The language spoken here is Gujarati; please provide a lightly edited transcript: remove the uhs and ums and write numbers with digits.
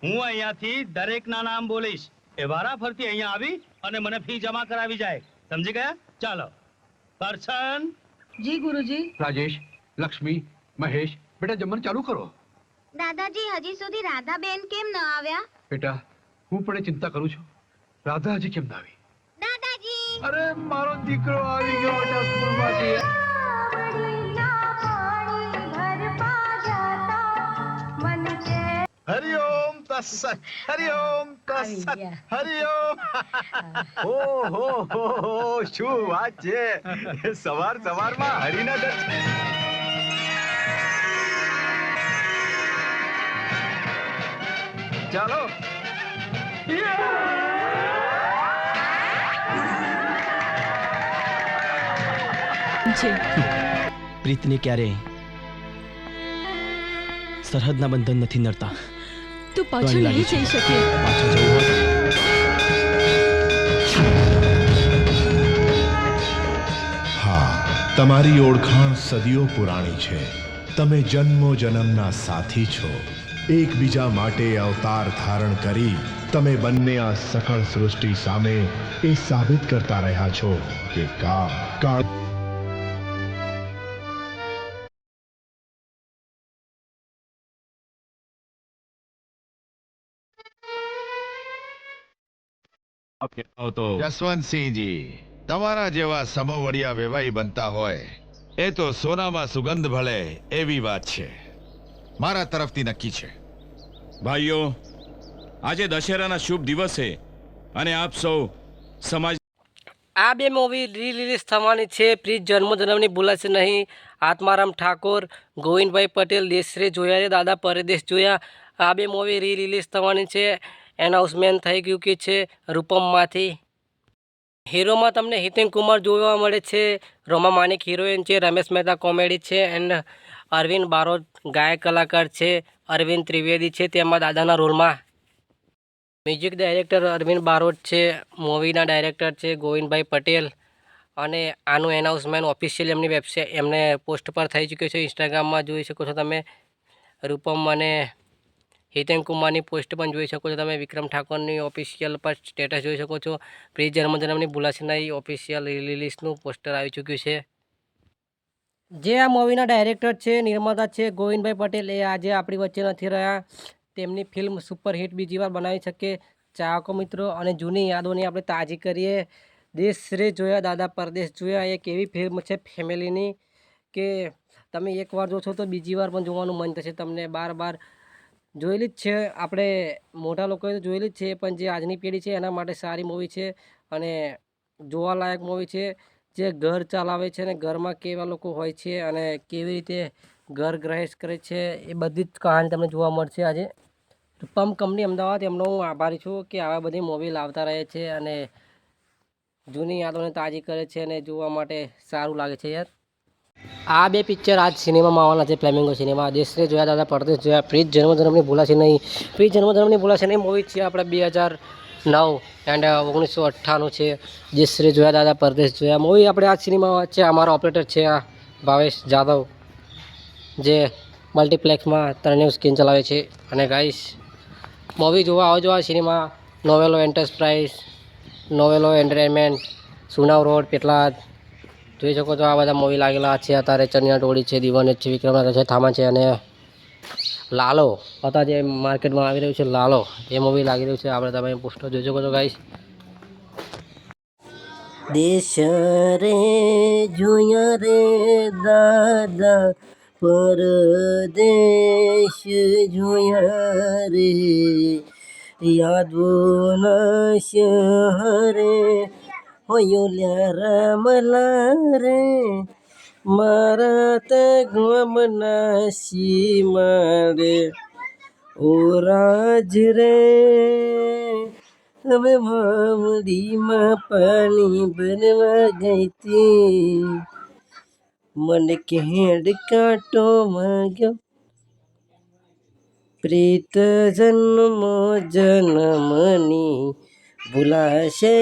હું અહીંયાથી દરેકના નામ બોલીશ એ વારા ફરતી અહીંયા આવી અને મને ફી જમા કરાવી જાય. સમજી ગયા? ચાલો. કરશન. જી ગુરુજી. રાજેશ, લક્ષ્મી, મહેશ, બેટા જમવાનું ચાલુ કરો. દાદાજી હજી સુધી રાધાબેન કેમ ન આવ્યા? બેટા હું પણ ચિંતા કરું છું. રાધા હજી કેમ ના આવી? દાદાજી અરે મારો દીકરો આવી ગયો બેટા સ્કૂલમાંથી. હરિઓમ તત્સત, હરિઓમ તત્સત, હરિઓમ. ઓહો શું વાત છે. સવાર સવારમાં હરિના દર્શન. ચાલો. પ્રીતને ક્યારે સરહદના બંધન નથી નડતા. તું પાછો નહીં જઈ શકે. પાછો જવું હોય હા, તમારી ઓળખાણ સદીઓ પુરાણી છે. તમે જન્મો જન્મના સાથી છો. એકબીજા માટે અવતાર ધારણ કરી તમે બંને આ સકળ સૃષ્ટિ સામે એ સાબિત કરતા રહ્યા છો કે કાળ જસવંતસિંહજી, તમારા જેવા સમોવડિયા વેવાઈ બનતા હોય એ તો સોનામાં સુગંધ ભળે એવી વાત છે. મારા તરફથી નક્કી છે. ભાઈઓ, આજે દશેરાના શુભ દિવસે અને આપ સૌ સમાજ આ બે મૂવી રિલીઝ થવાની છે. પ્લીઝ જન્મોજન્મની ભૂલાશે નહીં. આત્મારામ ઠાકોર, ગોવિંદભાઈ પટેલ, દેશશ્રી જોયા રે દાદા પરદેશ જોયા. આ બે મૂવી રિલીઝ થવાની છે. એનાઉન્સમેન્ટ થઈ ગયું કે છે રૂપમમાંથી. હીરોમાં તમને હિતેન કુમાર જોવા મળે છે. રોમા માનિક હિરોઈન છે. રમેશ મહેતા કોમેડી છે. એન્ડ અરવિંદ બારોટ ગાયક કલાકાર છે. અરવિંદ ત્રિવેદી છે તેમાં દાદાના રોલમાં. મ્યુઝિક ડાયરેક્ટર અરવિંદ બારોટ છે. મૂવીના ડાયરેક્ટર છે ગોવિંદભાઈ પટેલ. અને આનું એનાઉન્સમેન્ટ ઓફિશિયલ એમની વેબસાઇટ એમને પોસ્ટ પર થઈ ચૂક્યું છે. ઇન્સ્ટાગ્રામમાં જોઈ શકો છો તમે. રૂપમ અને હિતેન કુમારની પોસ્ટ પણ જોઈ શકો છો તમે. વિક્રમ ઠાકોરની ઓફિશિયલ પર સ્ટેટસ જોઈ શકો છો. પ્લીઝ જન્મજન્મની ભૂલાશે નહીં. ઓફિશિયલ રિલીઝનું પોસ્ટર આવી ચૂક્યું છે. જે આ મૂવીના ડાયરેક્ટર છે, નિર્માતા છે ગોવિંદભાઈ પટેલ, એ આજે આપણી વચ્ચે નથી રહ્યા. તેમની ફિલ્મ સુપરહિટ બીજી વાર બનાવી શકે. ચાહકો મિત્રો અને જૂની યાદોની આપણે તાજી કરીએ. દેશશ્રી જોયા દાદા પરદેશ જોયા એક એવી ફિલ્મ છે ફેમિલીની કે તમે એકવાર જોશો તો બીજી વાર પણ જોવાનું મન થશે તમને. બાર જોયેલી જ છે. આપણે મોટા લોકોએ તો જોયેલી જ છે, પણ જે આજની પેઢી છે એના માટે સારી મૂવી છે અને જોવાલાયક મૂવી છે. જે ઘર ચલાવે છે અને ઘરમાં કેવા લોકો હોય છે અને કેવી રીતે ઘર ગ્રહેશ કરે છે એ બધી જ કહાની તમને જોવા મળશે. આજે રૂપમ કંપની અમદાવાદ એમનો હું આભારી છું કે આવા બધી મૂવી લાવતા રહે છે અને જૂની યાદોને તાજી કરે છે અને જોવા માટે સારું લાગે છે યાર. આ બે પિક્ચર આજ સિનેમામાં આવવાના છે. Flamingo cinema. દેશશ્રી જોયા દાદા પરદેશ જોયા. પ્લીઝ જન્મજન્મની ભૂલાશે નહીં. પ્લીઝ જન્મજન્મની ભૂલાશે નહીં મૂવી છે આપણે 2009 એન્ડ 1998 છે. દેશશ્રી જોયા દાદા પરદેશ જોયા મૂવી આપણે આ સિનેમામાં છે. અમારો ઓપરેટર છે આ ભાવેશ જાદવ, જે મલ્ટીપ્લેક્સમાં 3 ન્યૂઝ સ્ક્રીન ચલાવે છે. અને ગાઈસ મૂવી જોવા આવજો આ cinema. Novelo enterprise, Novelo entertainment, Sunav road, Petlad જોઈ શકો છો. આ બધા મૂવી લાગેલા છે અત્યારે. ચણિયા ટોળી છે, દીવાને છે, વિક્રમ છે, થામા છે અને લાલો અત્યારે જે માર્કેટમાં આવી રહ્યું છે લાલો એ મૂવી લાગી રહ્યું છે. આપણે તમે પોસ્ટર જોઈ શકો છો ગાઈસ. દેશ રે જોયા રે દાદા પરદેશ જોયા રે યાદોના શહરે હોયુલ્યા રામલા રે મારા તગમના સીમા રે ઓ રાજ રે હવે મામડીમાં પાણી ભરવા ગઈ તી મને કેડ કાંટો વાગ્યો પ્રીત જન્મો જન્મની ભૂલાશે